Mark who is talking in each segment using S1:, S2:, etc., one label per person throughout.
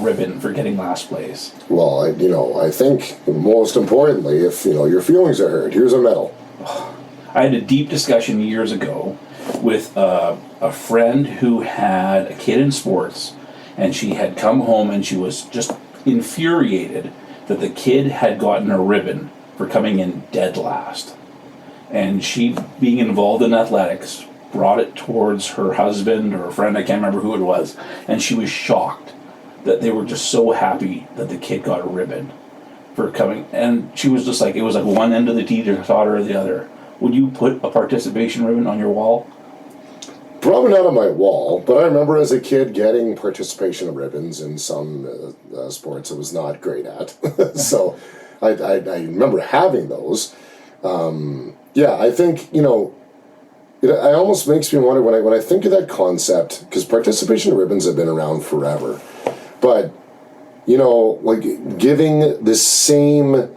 S1: ribbon for getting last place.
S2: Well, I think most importantly, if your feelings are hurt, here's a medal.
S1: I had a deep discussion years ago with a friend who had a kid in sports, and she had come home and she was just infuriated that the kid had gotten a ribbon for coming in dead last. And she, being involved in athletics, brought it towards her husband or a friend, I can't remember who it was, and she was shocked that they were just so happy that the kid got a ribbon for coming. And she was just like, it was like one end of the teeter totter or the other. Would you put a participation ribbon on your wall?
S2: Probably not on my wall, but I remember as a kid getting participation ribbons in some sports I was not great at. So I remember having those. I think, it almost makes me wonder when I think of that concept, because participation ribbons have been around forever, but, like giving the same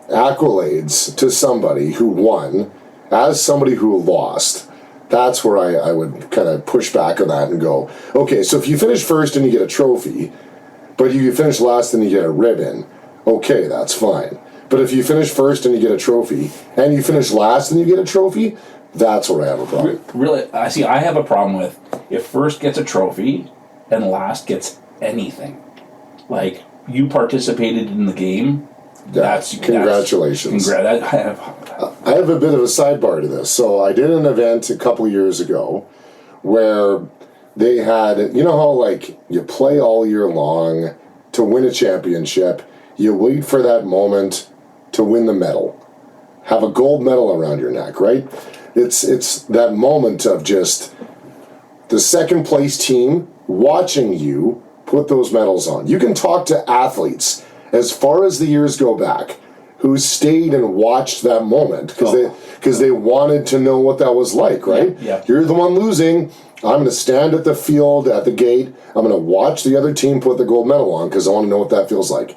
S2: accolades to somebody who won as somebody who lost, that's where I would kind of push back on that and go, okay, so if you finish first and you get a trophy, but you finish last and you get a ribbon, okay, that's fine. But if you finish first and you get a trophy, and you finish last and you get a trophy, that's where I have a problem.
S1: Really, I have a problem with if first gets a trophy and last gets anything. Like, you participated in the game,
S2: congratulations.
S1: I
S2: have a bit of a sidebar to this. So I did an event a couple of years ago where they had, how like you play all year long to win a championship, you wait for that moment to win the medal, have a gold medal around your neck, right? It's that moment of just the second place team watching you put those medals on. You can talk to athletes as far as the years go back who stayed and watched that moment because they wanted to know what that was like, right?
S1: Yeah.
S2: You're the one losing. I'm going to stand at the field, at the gate. I'm going to watch the other team put the gold medal on because I want to know what that feels like.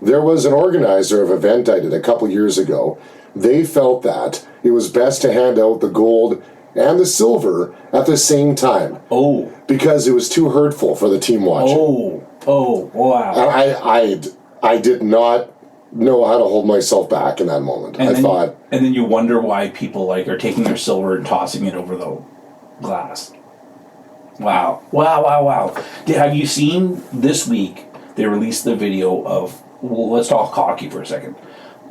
S2: There was an organizer of an event I did a couple years ago. They felt that it was best to hand out the gold and the silver at the same time.
S1: Oh.
S2: Because it was too hurtful for the team watching.
S1: Oh, wow.
S2: I did not know how to hold myself back in that moment. And
S1: then you wonder why people are taking their silver and tossing it over the glass. Wow. Have you seen this week, they released the video of, let's talk hockey for a second,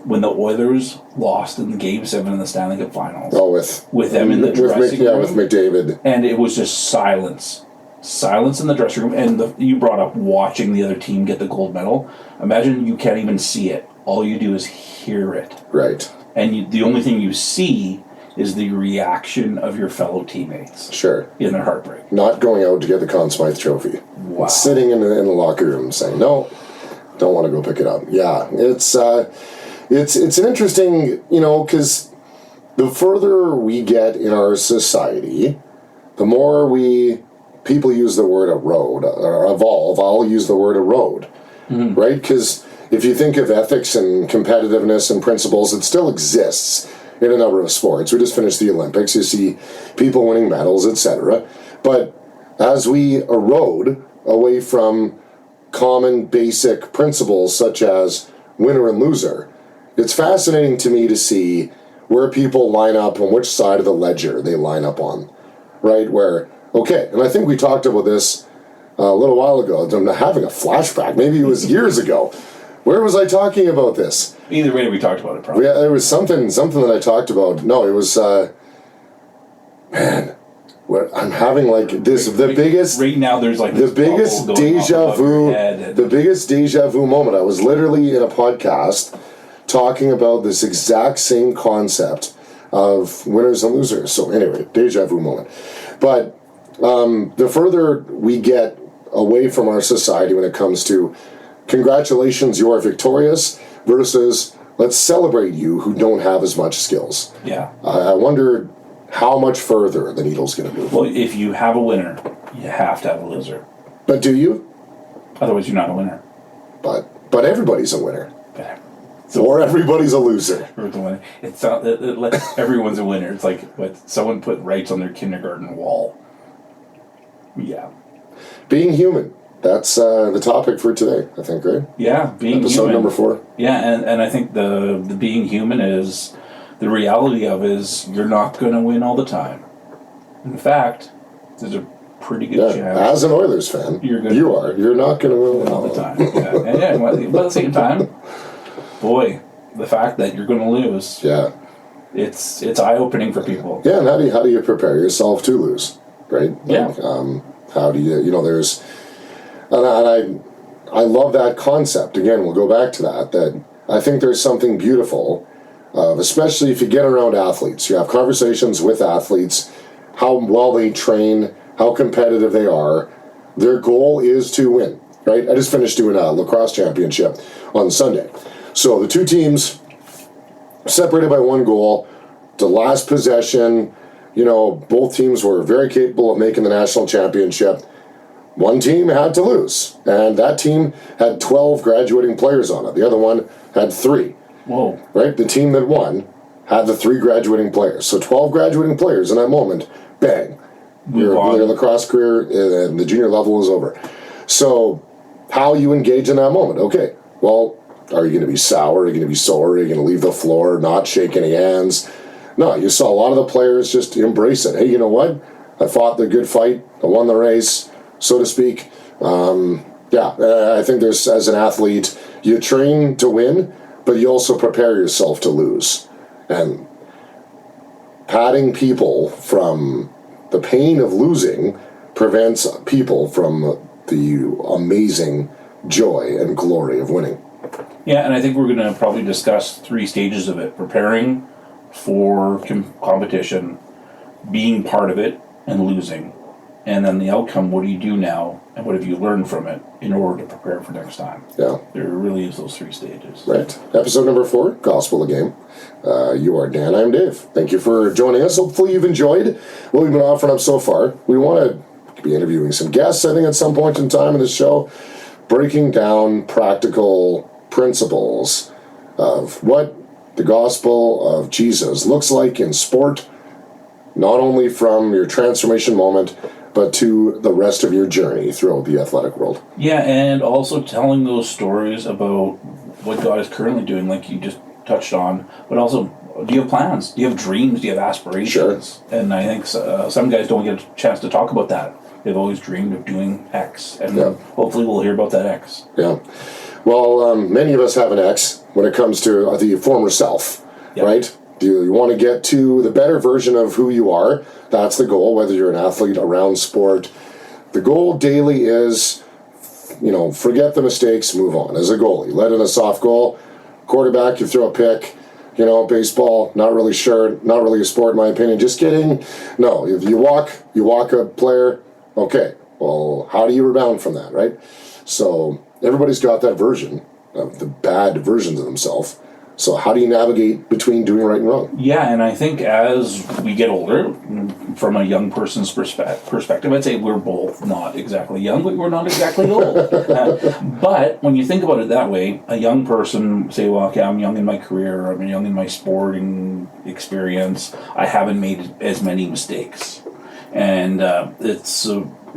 S1: when the Oilers lost in the Game 7 in the Stanley Cup Finals.
S2: Oh,
S1: with them in the dressing room.
S2: Yeah, with McDavid.
S1: And it was just silence. Silence in the dressing room. And you brought up watching the other team get the gold medal. Imagine you can't even see it. All you do is hear it.
S2: Right.
S1: And the only thing you see is the reaction of your fellow teammates.
S2: Sure.
S1: In their heartbreak.
S2: Not going out to get the Conn Smythe trophy.
S1: Wow.
S2: Sitting in the locker room saying, no, don't want to go pick it up. Yeah, it's an interesting, because the further we get in our society, the more people use the word erode, or evolve. I'll use the word erode, right? Because if you think of ethics and competitiveness and principles, it still exists in a number of sports. We just finished the Olympics. You see people winning medals, etc. But as we erode away from common basic principles such as winner and loser, it's fascinating to me to see where people line up and which side of the ledger they line up on, right? And I think we talked about this a little while ago. I'm having a flashback. Maybe it was years ago. Where was I talking about this?
S1: Either way, we talked about it probably.
S2: Yeah, there was something that I talked about. No, it was, where I'm having the biggest...
S1: Right now there's
S2: the biggest deja vu, the biggest deja vu moment. I was literally in a podcast talking about this exact same concept of winners and losers. So anyway, deja vu moment. But the further we get away from our society when it comes to congratulations, you are victorious, versus let's celebrate you who don't have as much skills.
S1: Yeah.
S2: I wonder how much further the needle's going to move.
S1: Well, if you have a winner, you have to have a loser.
S2: But do you?
S1: Otherwise, you're not a winner.
S2: But everybody's a winner.
S1: So,
S2: or everybody's a loser.
S1: It's everyone's a winner. It's like what someone put rights on their kindergarten wall. Yeah.
S2: Being human. that's the topic for today, I think, right?
S1: Yeah, being
S2: Episode
S1: human.
S2: number 4.
S1: Yeah, and I think the being human is, the reality of is you're not going to win all the time. In fact, there's a pretty good chance.
S2: As an Oilers fan, you're not going to win
S1: all the time. Yeah, but at the same time, boy, the fact that you're going to lose.
S2: Yeah.
S1: It's eye-opening for people.
S2: Yeah, and how do you prepare yourself to lose, right?
S1: Yeah.
S2: How do you there's, and I love that concept. Again, we'll go back to that I think there's something beautiful, especially if you get around athletes. You have conversations with athletes, how well they train, how competitive they are. Their goal is to win, right? I just finished doing a lacrosse championship on Sunday. So the two teams separated by one goal. The last possession, both teams were very capable of making the national championship. One team had to lose, and that team had 12 graduating players on it. The other one had 3.
S1: Whoa.
S2: Right? The team that won had the 3 graduating players. So 12 graduating players in that moment, bang. Your lacrosse career and the junior level is over. So how you engage in that moment? Okay, well, are you going to be sour? Are you going to be sore? Are you going to leave the floor, not shake any hands? No, you saw a lot of the players just embrace it. Hey, you know what? I fought the good fight. I won the race, so to speak. I think there's, as an athlete, you train to win, but you also prepare yourself to lose. And patting people from the pain of losing prevents people from the amazing joy and glory of winning.
S1: Yeah, and I think we're going to probably discuss 3 stages of it: preparing for competition, being part of it, and losing. And then the outcome, what do you do now, and what have you learned from it in order to prepare for next time?
S2: Yeah.
S1: There really is those 3 stages.
S2: Right. Episode number 4, Gospel of Game. You are Dan, I'm Dave. Thank you for joining us. Hopefully you've enjoyed what we've been offering up so far. We want to be interviewing some guests, I think, at some point in time in this show, breaking down practical principles of what the gospel of Jesus looks like in sport, not only from your transformation moment, but to the rest of your journey throughout the athletic world.
S1: Yeah, and also telling those stories about what God is currently doing, like you just touched on, but also, do you have plans? Do you have dreams? Do you have aspirations?
S2: Sure.
S1: And I think some guys don't get a chance to talk about that. They've always dreamed of doing X, and hopefully we'll hear about that X.
S2: Yeah. Well, many of us have an X when it comes to the former self, right? Do you want to get to the better version of who you are? That's the goal, whether you're an athlete around sport. The goal daily is, forget the mistakes, move on. As a goalie, let in a soft goal. Quarterback, you throw a pick. Baseball, not really sure, not really a sport in my opinion. Just kidding. No, if you walk a player, okay. Well, how do you rebound from that, right? So everybody's got that version of the bad versions of themselves. So how do you navigate between doing right and wrong?
S1: Yeah, and I think as we get older, from a young person's perspective, I'd say we're both not exactly young, but we're not exactly old. But when you think about it that way, a young person say, well, okay, I'm young in my career, I'm young in my sporting experience, I haven't made as many mistakes. And it's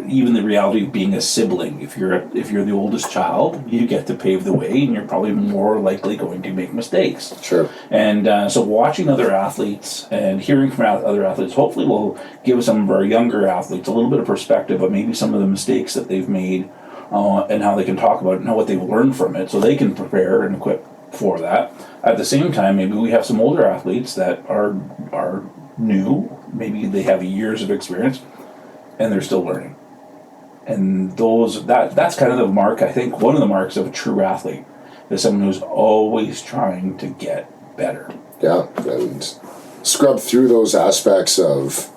S1: even the reality of being a sibling. If you're the oldest child, you get to pave the way, and you're probably more likely going to make mistakes.
S2: Sure.
S1: And so watching other athletes and hearing from other athletes hopefully will give some of our younger athletes a little bit of perspective of maybe some of the mistakes that they've made and how they can talk about it and how what they've learned from it so they can prepare and equip for that. At the same time, maybe we have some older athletes that are new, maybe they have years of experience, and they're still learning. And that's kind of the mark, I think, one of the marks of a true athlete is someone who's always trying to get better.
S2: Yeah, and scrub through those aspects of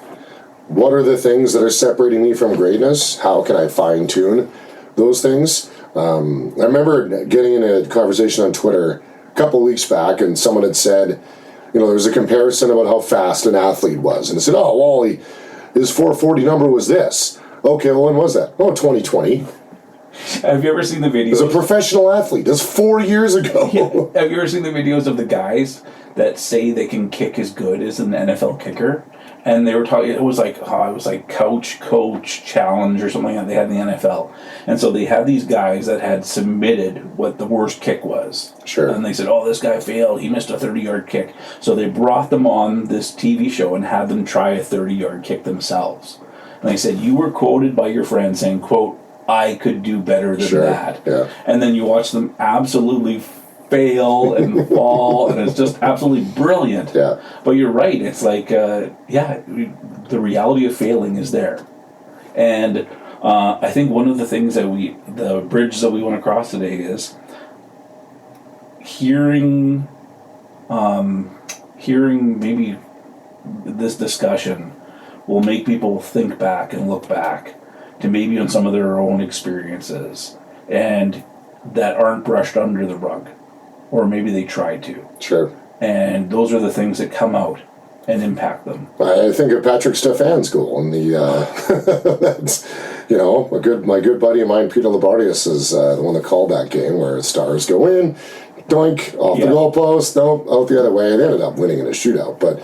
S2: what are the things that are separating me from greatness? How can I fine-tune those things? I remember getting in a conversation on Twitter a couple weeks back, and someone had said, there was a comparison about how fast an athlete was. And it said, oh, well, his 440 number was this. Okay, well, when was that? Oh, 2020.
S1: Have you ever seen the videos?
S2: As a professional athlete. That's 4 years ago.
S1: Yeah. Have you ever seen the videos of the guys that say they can kick as good as an NFL kicker? and they were talking. It was like Couch Coach Challenge or something like that they had in the NFL, and so they had these guys that had submitted what the worst kick was.
S2: Sure.
S1: And they said, "Oh, this guy failed. He missed a 30-yard kick." So they brought them on this TV show and had them try a 30-yard kick themselves. And they said, "You were quoted by your friend saying, quote, I could do better than
S2: Sure.
S1: that."
S2: Yeah.
S1: And then you watch them absolutely fail and fall, and it's just absolutely brilliant.
S2: Yeah.
S1: But you're right. It's like, the reality of failing is there. And I think one of the things the bridge that we want to cross today is hearing maybe this discussion will make people think back and look back to maybe on some of their own experiences and that aren't brushed under the rug, or maybe they tried to.
S2: Sure.
S1: And those are the things that come out and impact them.
S2: I think of Patrick Stefan's goal, and that's my good buddy of mine, Peter Labardius, is the one that called that game where Stars go in, doink off the goalpost, no, out the other way. They ended up winning in a shootout, but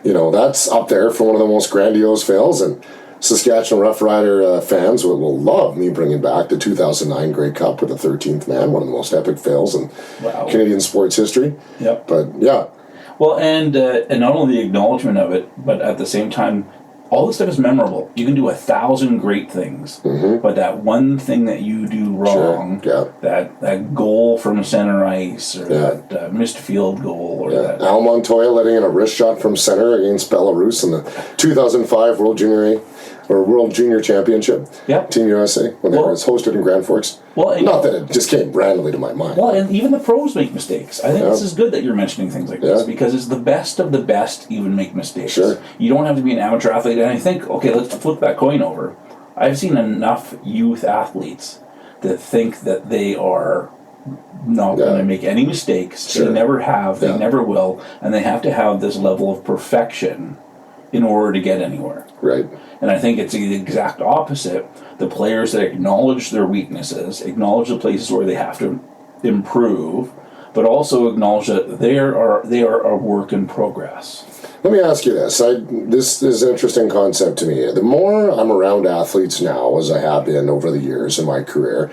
S2: that's up there for one of the most grandiose fails. And Saskatchewan Roughrider fans will love me bringing back the 2009 Grey Cup with the 13th man, one of the most epic fails in Canadian sports history.
S1: Yep.
S2: But yeah.
S1: Well, and not only the acknowledgement of it, but at the same time, all this stuff is memorable. You can do 1,000 great things, but that one thing that you do wrong, that goal from center ice, or that missed field goal, or that
S2: Al Montoya letting in a wrist shot from center against Belarus in the 2005 World Junior Championship, Team USA, when it was hosted in Grand Forks. Well, not that it just came randomly to my mind.
S1: Well, and even the pros make mistakes. I think this is good that you're mentioning things like this, because it's the best of the best even make mistakes.
S2: Sure.
S1: You don't have to be an amateur athlete. And I think, okay, let's flip that coin over. I've seen enough youth athletes that think that they are not going to make any mistakes.
S2: Sure.
S1: They never have, they never will, and they have to have this level of perfection in order to get anywhere.
S2: Right.
S1: And I think it's the exact opposite. The players that acknowledge their weaknesses, acknowledge the places where they have to improve, but also acknowledge that they are a work in progress.
S2: Let me ask you this. This is an interesting concept to me. The more I'm around athletes now, as I have been over the years in my career,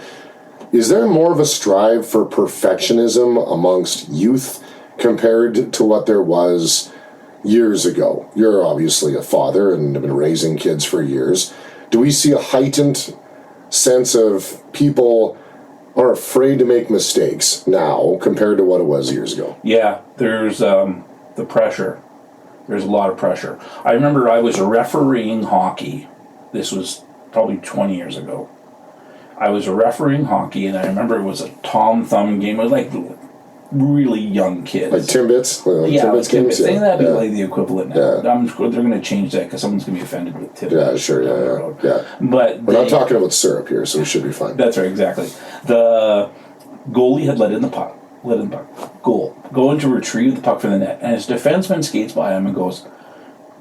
S2: is there more of a strive for perfectionism amongst youth compared to what there was years ago? You're obviously a father and have been raising kids for years. Do we see a heightened sense of people are afraid to make mistakes now compared to what it was years ago?
S1: Yeah, there's the pressure. There's a lot of pressure. I remember I was refereeing hockey. This was probably 20 years ago. I was refereeing hockey, and I remember it was a Tom Thumb game. It was like really young kids.
S2: Like Timbits?
S1: Timbits games. I think that'd be
S2: yeah.
S1: like the equivalent now.
S2: Yeah.
S1: I'm sure they're going to change that because someone's going to be offended with Timbits.
S2: Yeah, sure, yeah.
S1: But
S2: we're not talking about syrup here, so we should be fine.
S1: That's right, exactly. The goalie had let in the puck. Goal. Going to retrieve the puck from the net, and his defenseman skates by him and goes,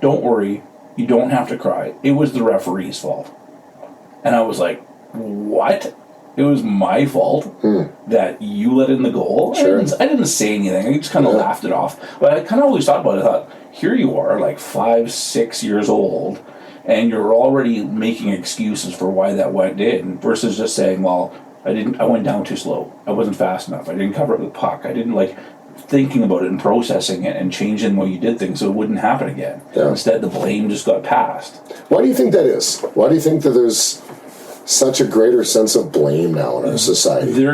S1: "Don't worry, you don't have to cry. It was the referee's fault." And I was like, "What? It was my fault that you let in the goal?"
S2: Sure.
S1: I didn't say anything. I just kind of laughed it off. But I kind of always thought about it. I thought, here you are, like 5, 6 years old, and you're already making excuses for why that went in, versus just saying, "Well, I went down too slow. I wasn't fast enough. I didn't cover up the puck. I didn't thinking about it and processing it and changing the way you did things so it wouldn't happen again."
S2: Yeah.
S1: Instead, the blame just got passed.
S2: Why do you think that is? Why do you think that there's such a greater sense of blame now in our society?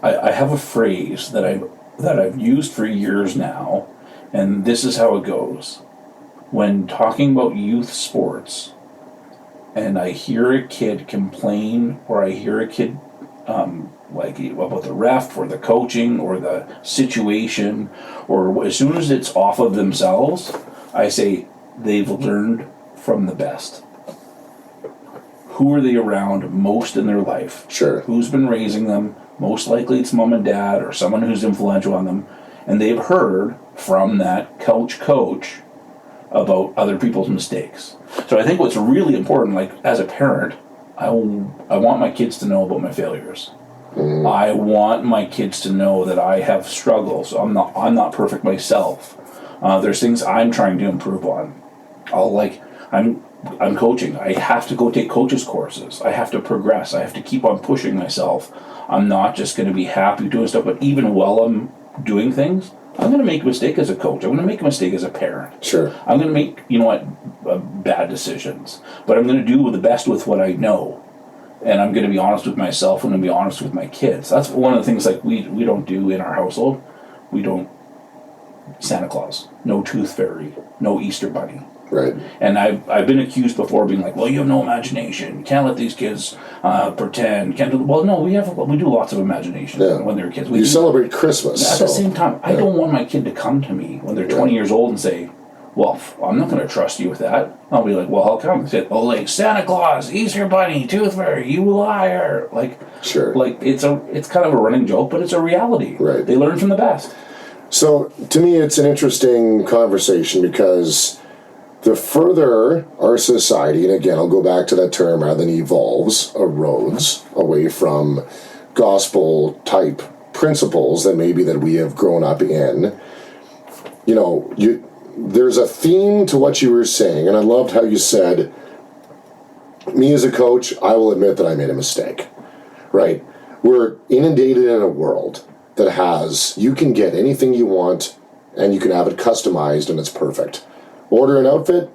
S1: I have a phrase that I've used for years now, and this is how it goes. When talking about youth sports, and I hear a kid complain, or I hear a kid about the ref or the coaching or the situation, or as soon as it's off of themselves, I say they've learned from the best. Who are they around most in their life?
S2: Sure.
S1: Who's been raising them? Most likely it's mom and dad or someone who's influential on them, and they've heard from that coach about other people's mistakes. So I think what's really important, as a parent, I want my kids to know about my failures. I want my kids to know that I have struggles. I'm not perfect myself. There's things I'm trying to improve on. I'm coaching. I have to go take coaches courses. I have to progress. I have to keep on pushing myself. I'm not just going to be happy doing stuff, but even while I'm doing things, I'm going to make a mistake as a coach. I'm going to make a mistake as a parent.
S2: Sure.
S1: I'm going to make, bad decisions. But I'm going to do the best with what I know. And I'm going to be honest with myself. I'm going to be honest with my kids. That's one of the things like we don't do in our household. We don't Santa Claus, no Tooth Fairy, no Easter Bunny.
S2: Right.
S1: And I've been accused before of being like, well, you have no imagination. You can't let these kids pretend. Can't do. Well, no, we do lots of imagination when they're kids.
S2: You celebrate Christmas.
S1: At the same time, I don't want my kid to come to me when they're 20 years old and say, well, I'm not going to trust you with that. I'll be like, well, how come? They say, oh, like Santa Claus, Easter Bunny, Tooth Fairy, you liar.
S2: Sure.
S1: Like it's kind of a running joke, but it's a reality.
S2: Right.
S1: They learn from the best.
S2: So to me, it's an interesting conversation because the further our society, and again, I'll go back to that term rather than evolves, erodes away from gospel type principles that maybe that we have grown up in, there's a theme to what you were saying, and I loved how you said, me as a coach, I will admit that I made a mistake, right? We're inundated in a world that has, you can get anything you want and you can have it customized and it's perfect. Order an outfit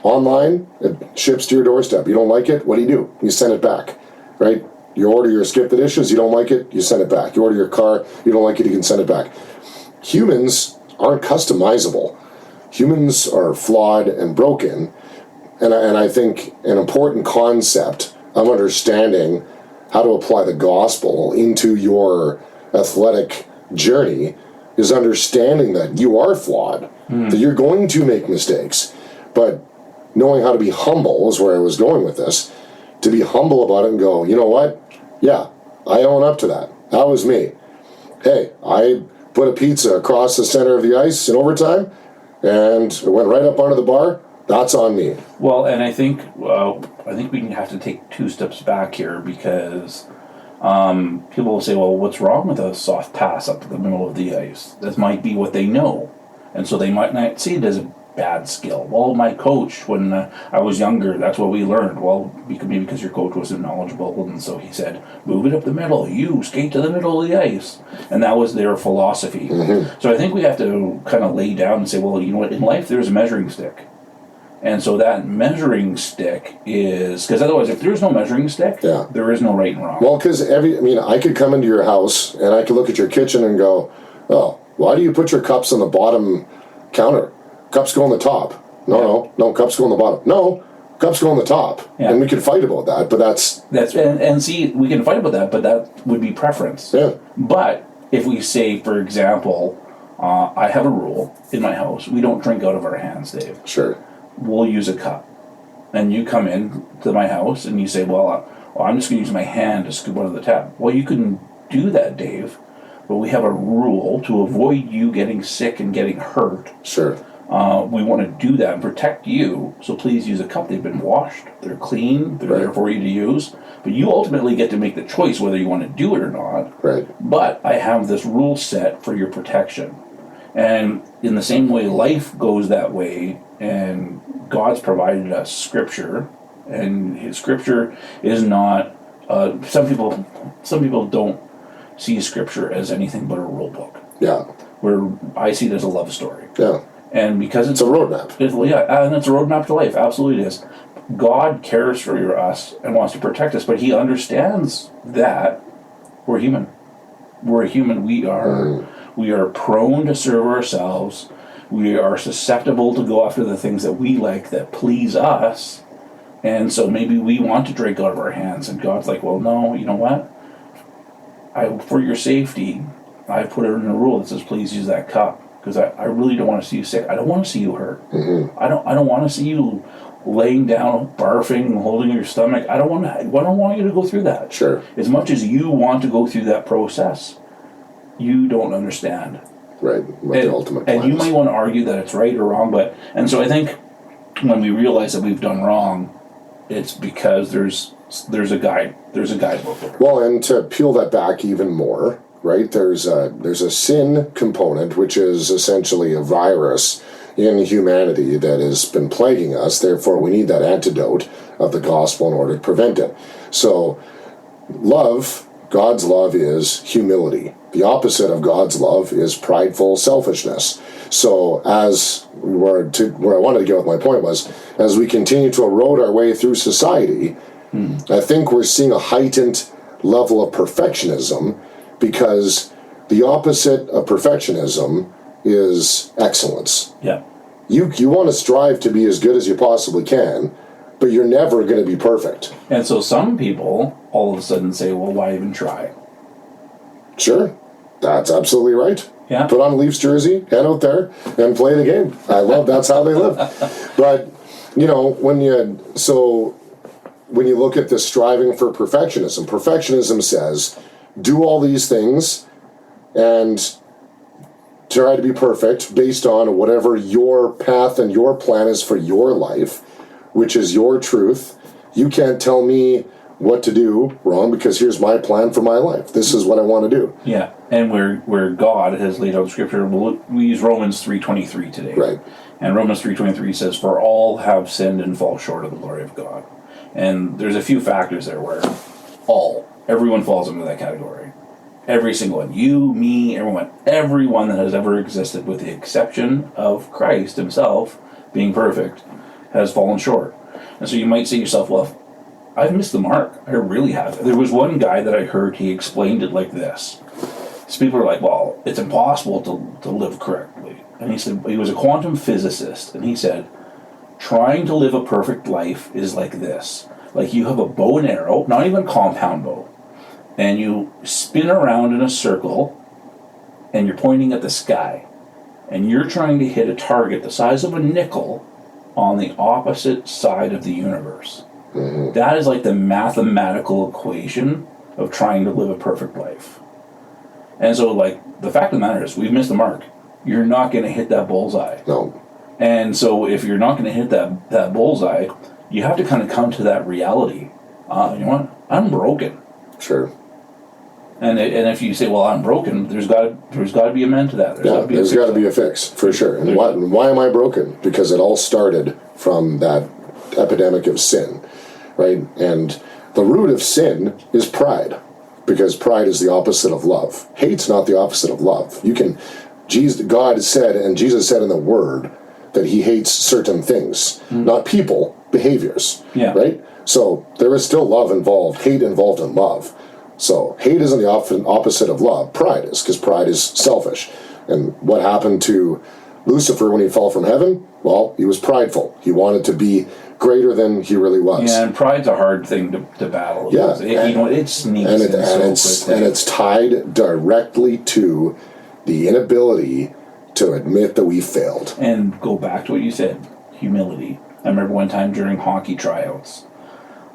S2: online, it ships to your doorstep. You don't like it, what do? You send it back, right? You order your skip the dishes, you don't like it, you send it back. You order your car, you don't like it, you can send it back. Humans aren't customizable. Humans are flawed and broken. And I think an important concept of understanding how to apply the gospel into your athletic journey is understanding that you are flawed, that you're going to make mistakes, but knowing how to be humble is where I was going with this, to be humble about it and go, you know what? Yeah, I own up to that. That was me. Hey, I put a pizza across the center of the ice in overtime and it went right up onto the bar. That's on me.
S1: Well, and I think we have to take 2 steps back here because people will say, well, what's wrong with a soft pass up to the middle of the ice? That might be what they know. And so they might not see it as a bad skill. Well, my coach, when I was younger, that's what we learned. Well, maybe because your coach wasn't knowledgeable, and so he said, move it up the middle. You skate to the middle of the ice. And that was their philosophy. Mm-hmm. So I think we have to kind of lay down and say, well, you know what, in life there's a measuring stick. And so that measuring stick is, because otherwise if there's no measuring stick, there is no right and wrong.
S2: Well, because I could come into your house and I could look at your kitchen and go, oh, why do you put your cups on the bottom counter? Cups go on the top. No, cups go on the bottom. No, cups go on the top. Yeah. And we could fight about that, but that's
S1: and see, we can fight about that, but that would be preference.
S2: Yeah.
S1: But if we say, for example, I have a rule in my house, we don't drink out of our hands, Dave.
S2: Sure.
S1: We'll use a cup. And you come in to my house and you say, well, I'm just going to use my hand to scoop out of the tap. Well, you can do that, Dave, but we have a rule to avoid you getting sick and getting hurt.
S2: Sure.
S1: We want to do that and protect you, so please use a cup. They've been washed, they're clean, they're there for you to use, but you ultimately get to make the choice whether you want to do it or not.
S2: Right.
S1: But I have this rule set for your protection. And in the same way life goes that way, and God's provided us Scripture, and His Scripture is not, some people don't see Scripture as anything but a rule book.
S2: Yeah.
S1: Where I see it as a love story.
S2: Yeah.
S1: And because
S2: it's a roadmap.
S1: And it's a roadmap to life. Absolutely it is. God cares for us and wants to protect us, but He understands that we're human. We're human. We are prone to serve ourselves. We are susceptible to go after the things that we like that please us. And so maybe we want to drink out of our hands. And God's like, well, no, you know what? For your safety, I put it in a rule that says, please use that cup. Because I really don't want to see you sick. I don't want to see you hurt. Mm-hmm. I don't want to see you laying down, barfing, holding your stomach. I don't want you to go through that.
S2: Sure.
S1: As much as you want to go through that process, you don't understand.
S2: Right. What the ultimate plan
S1: is. And you might want to argue that it's right or wrong, and so I think when we realize that we've done wrong, it's because there's a guidebook there.
S2: Well, and to peel that back even more. Right, there's a sin component, which is essentially a virus in humanity that has been plaguing us. Therefore, we need that antidote of the gospel in order to prevent it. So, love, God's love is humility. The opposite of God's love is prideful selfishness. So, where I wanted to get with my point was, as we continue to erode our way through society, I think we're seeing a heightened level of perfectionism, because the opposite of perfectionism is excellence.
S1: Yeah.
S2: You want to strive to be as good as you possibly can, but you're never going to be perfect.
S1: And so some people all of a sudden say, well, why even try?
S2: Sure, that's absolutely right.
S1: Yeah.
S2: Put on a Leafs jersey, head out there, and play the game. I love that's how they live. But, when you look at this striving for perfectionism says, do all these things and try to be perfect based on whatever your path and your plan is for your life, which is your truth. You can't tell me what to do wrong, because here's my plan for my life. This is what I want to do.
S1: Yeah, and where God has laid out Scripture, we use Romans 3:23 today.
S2: Right.
S1: And Romans 3:23 says, "For all have sinned and fall short of the glory of God." And there's a few factors there where everyone falls into that category. Every single one. You, me, everyone that has ever existed, with the exception of Christ himself being perfect, has fallen short. And so you might say to yourself, well, I've missed the mark. I really have. There was one guy that I heard, he explained it like this. So people are like, well, it's impossible to live correctly. And he said, he was a quantum physicist, and he said, trying to live a perfect life is like this. Like, you have a bow and arrow, not even a compound bow, and you spin around in a circle, and you're pointing at the sky, and you're trying to hit a target the size of a nickel on the opposite side of the universe. Mm-hmm. That is like the mathematical equation of trying to live a perfect life. And so, like, the fact of the matter is, we've missed the mark. You're not going to hit that bullseye.
S2: No.
S1: And so if you're not going to hit that bullseye, you have to kind of come to that reality. You know what? I'm broken.
S2: Sure.
S1: And if you say, well, I'm broken, there's got to be a mend to that.
S2: There's got to be a fix, for sure. And why am I broken? Because it all started from that epidemic of sin, right? And the root of sin is pride, because pride is the opposite of love. Hate's not the opposite of love. God said, and Jesus said in the Word, that he hates certain things, not people, behaviors, right? So there is still love involved, hate involved in love. So hate isn't the opposite of love. Pride is, because pride is selfish. And what happened to Lucifer when he fell from heaven? Well, he was prideful. He wanted to be greater than he really was.
S1: Yeah, and pride's a hard thing to battle.
S2: Yeah,
S1: it sneaks in so quickly.
S2: And it's tied directly to the inability to admit that we failed.
S1: And go back to what you said, humility. I remember one time during hockey tryouts,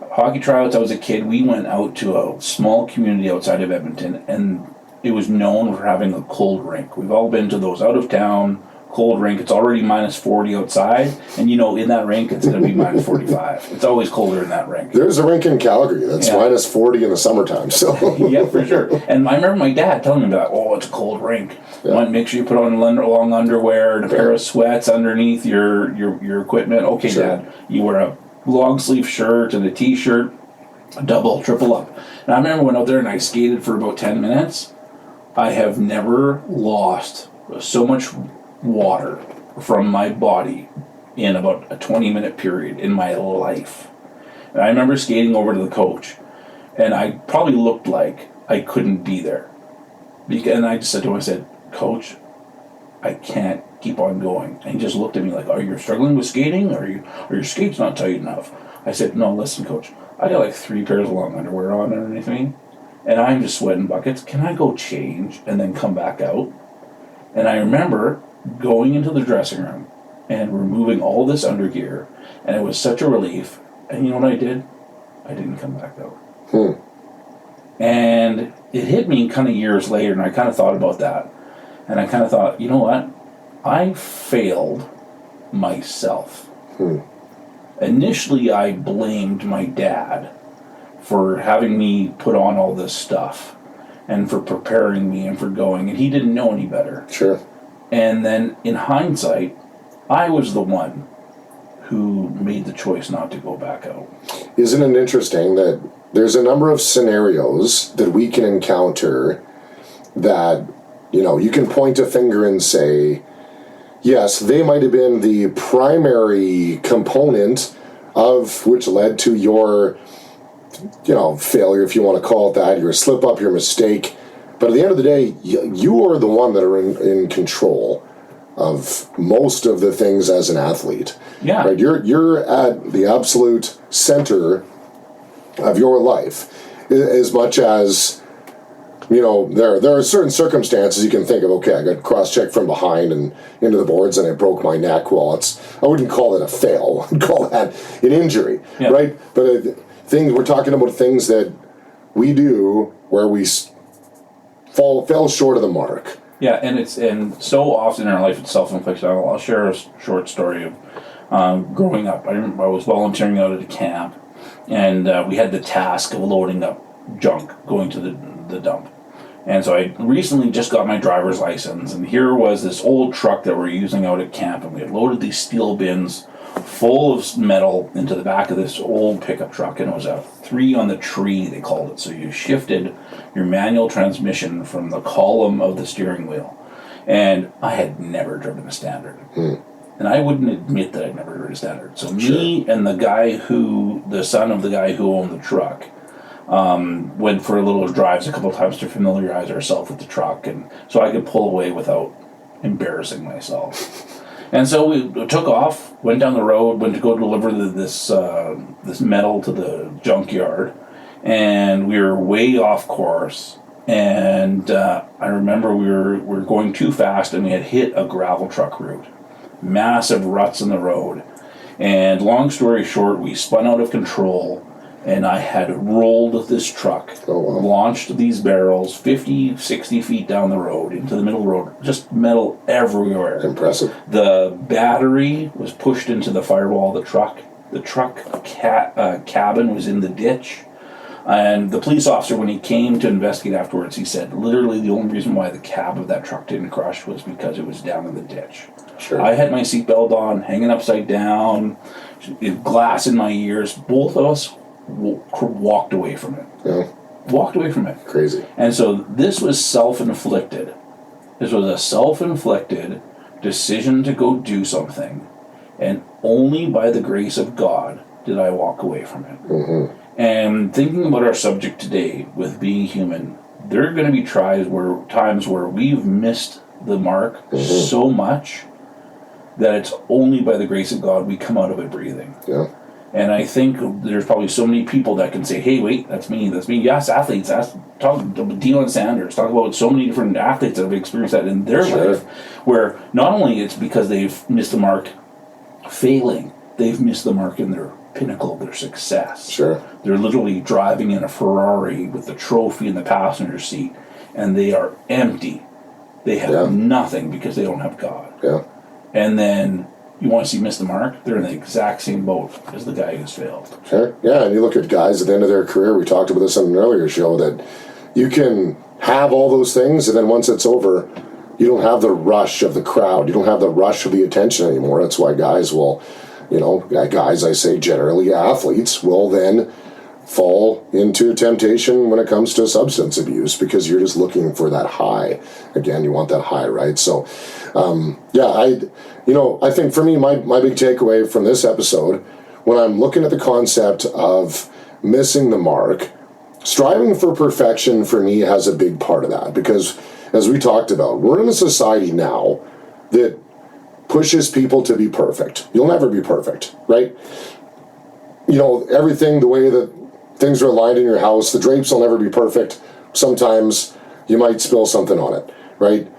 S1: I was a kid, we went out to a small community outside of Edmonton, and it was known for having a cold rink. We've all been to those out of town cold rink. It's already minus 40 outside, and in that rink it's going to be minus 45. It's always colder in that rink.
S2: There's a rink in Calgary that's minus 40 in the summertime. So
S1: yeah, for sure. And I remember my dad telling me that, it's a cold rink. Make sure you put on long underwear and a pair of sweats underneath your equipment. Okay, sure. Dad, you wear a long sleeve shirt and a t-shirt, double, triple up. And I remember when I went out there and I skated for about 10 minutes. I have never lost so much water from my body in about a 20-minute period in my life. And I remember skating over to the coach, and I probably looked like I couldn't be there. And I just said to him, I said, Coach, I can't keep on going. And he just looked at me like, are you struggling with skating? Or your skate's not tight enough? I said, no, listen, Coach, I got like 3 pairs of long underwear on underneath me, and I'm just sweating buckets. Can I go change and then come back out? And I remember going into the dressing room and removing all this undergear, and it was such a relief. And you know what I did? I didn't come back out. And it hit me kind of years later, and I kind of thought about that. And I kind of thought, you know what? I failed myself. Initially, I blamed my dad for having me put on all this stuff and for preparing me and for going, and he didn't know any better.
S2: Sure.
S1: And then in hindsight, I was the one who made the choice not to go back out.
S2: Isn't it interesting that there's a number of scenarios that we can encounter that, you can point a finger and say, yes, they might have been the primary component of which led to your, failure, if you want to call it that, your slip up, your mistake. But at the end of the day, you are the one that are in control of most of the things as an athlete.
S1: Yeah.
S2: Right? You're at the absolute center of your life, as much as, there are certain circumstances you can think of. Okay, I got cross-checked from behind and into the boards and I broke my neck. Well, I wouldn't call it a fail. I'd call that an injury,
S1: yeah.
S2: right? But we're talking about things that we do where we fell short of the mark.
S1: Yeah, and so often in our life it's self-inflicted. I'll share a short story of growing up. I remember I was volunteering out at a camp, and we had the task of loading up junk, going to the dump. And so I recently just got my driver's license, and here was this old truck that we're using out at camp, and we had loaded these steel bins full of metal into the back of this old pickup truck, and it was a 3 on the tree, they called it. So you shifted your manual transmission from the column of the steering wheel. And I had never driven a Standard. And I wouldn't admit that I'd never driven a Standard. So me and the son of the guy who owned the truck, went for little drives a couple of times to familiarize ourselves with the truck, and so I could pull away without embarrassing myself. And so we took off, went down the road, went to go deliver this metal to the junkyard, and we were way off course. And I remember we were going too fast, and we had hit a gravel truck route, massive ruts in the road. And long story short, we spun out of control, and I had rolled this truck, launched these barrels 50, 60 feet down the road into the middle of the road, just metal everywhere.
S2: Impressive.
S1: The battery was pushed into the firewall of the truck. The truck cabin was in the ditch. And the police officer, when he came to investigate afterwards, he said literally the only reason why the cab of that truck didn't crush was because it was down in the ditch.
S2: Sure.
S1: I had my seatbelt on, hanging upside down, glass in my ears. Both of us walked away from it.
S2: Yeah.
S1: Walked away from it.
S2: Crazy.
S1: And so this was self-inflicted. This was a self-inflicted decision to go do something. And only by the grace of God did I walk away from it.
S2: Mm-hmm.
S1: And thinking about our subject today with being human, there are going to be times where we've missed the mark so much that it's only by the grace of God we come out of it breathing.
S2: Yeah.
S1: And I think there's probably so many people that can say, hey, wait, that's me. Yes, athletes. Talk about Deion Sanders. Talk about so many different athletes that have experienced that in their life, where not only it's because they've missed the mark failing, they've missed the mark in their pinnacle of their success.
S2: Sure.
S1: They're literally driving in a Ferrari with the trophy in the passenger seat, and they are empty. They have nothing because they don't have God.
S2: Yeah.
S1: And then you want to see miss the mark? They're in the exact same boat as the guy who's failed.
S2: Sure. Yeah, and you look at guys at the end of their career, we talked about this on an earlier show, that you can have all those things, and then once it's over, you don't have the rush of the crowd. You don't have the rush of the attention anymore. That's why guys will, guys, I say generally athletes, will then fall into temptation when it comes to substance abuse, because you're just looking for that high. Again, you want that high, right? So, I think for me, my big takeaway from this episode, when I'm looking at the concept of missing the mark, striving for perfection for me has a big part of that, because as we talked about, we're in a society now that pushes people to be perfect. You'll never be perfect, right? Everything, the way that things are aligned in your house, the drapes will never be perfect. Sometimes you might spill something on it, right?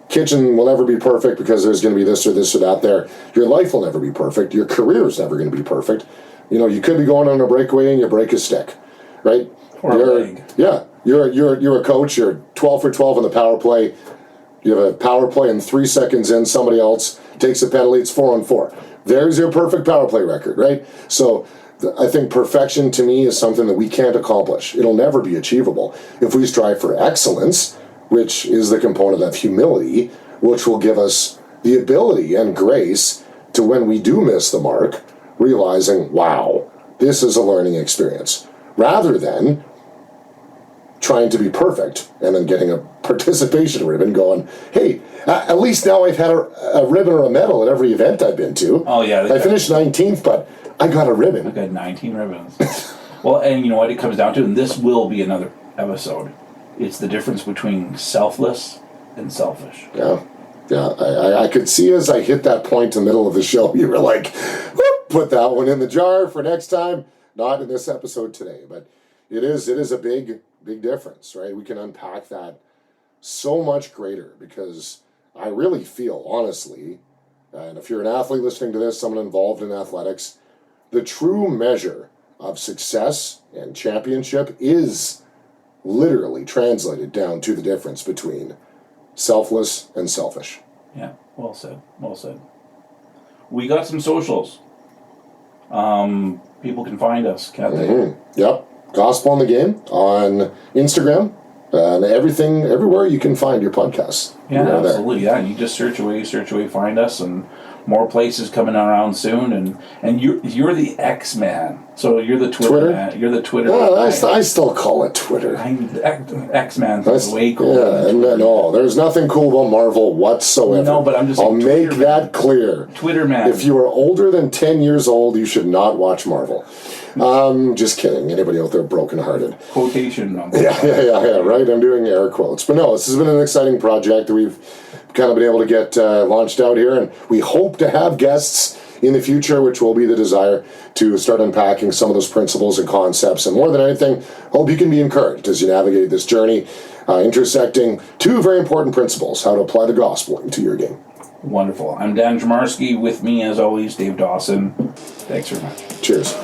S2: Kitchen will never be perfect because there's going to be this or that there. Your life will never be perfect. Your career is never going to be perfect. You could be going on a breakaway and you break a stick, right?
S1: Or a leg.
S2: Yeah. You're a coach. You're 12 for 12 on the power play. You have a power play, and 3 seconds in, somebody else takes a penalty. It's 4-on-4. There's your perfect power play record, right? So I think perfection to me is something that we can't accomplish. It'll never be achievable. If we strive for excellence, which is the component of humility, which will give us the ability and grace to when we do miss the mark, realizing, wow, this is a learning experience, rather than trying to be perfect and then getting a participation ribbon going, hey, at least now I've had a ribbon or a medal at every event I've been to.
S1: Oh, yeah.
S2: I finished 19th, but I got a ribbon.
S1: I got 19 ribbons. Well, and you know what it comes down to, and this will be another episode, it's the difference between selfless and selfish.
S2: Yeah. Yeah, I could see as I hit that point in the middle of the show, you were like, whoop, put that one in the jar for next time. Not in this episode today, but it is a big difference, right? We can unpack that so much greater, because I really feel, honestly, and if you're an athlete listening to this, someone involved in athletics, the true measure of success and championship is literally translated down to the difference between selfless and selfish.
S1: Yeah, well said. Well said. We got some socials. People can find us, can't they?
S2: Mm-hmm. Yep. Gospel in the Game on Instagram and everywhere you can find your podcasts.
S1: Yeah, absolutely. Yeah, you just search away, find us, and more places coming around soon. And you're the X-Man, so you're the Twitter man. You're the Twitter.
S2: Well, I still call it Twitter.
S1: X-Man is way cool.
S2: Yeah, no, there's nothing cool about Marvel whatsoever.
S1: No, but I'm just.
S2: I'll make that clear.
S1: Twitter man.
S2: If you are older than 10 years old, you should not watch Marvel. Just kidding. Anybody out there brokenhearted?
S1: Quotation number.
S2: Yeah, right? I'm doing air quotes. But no, this has been an exciting project that we've kind of been able to get launched out here, and we hope to have guests in the future, which will be the desire to start unpacking some of those principles and concepts. And more than anything, hope you can be encouraged as you navigate this journey, intersecting two very important principles: how to apply the gospel into your game.
S1: Wonderful. I'm Dan Jamarski. With me, as always, Dave Dawson. Thanks very much.
S2: Cheers.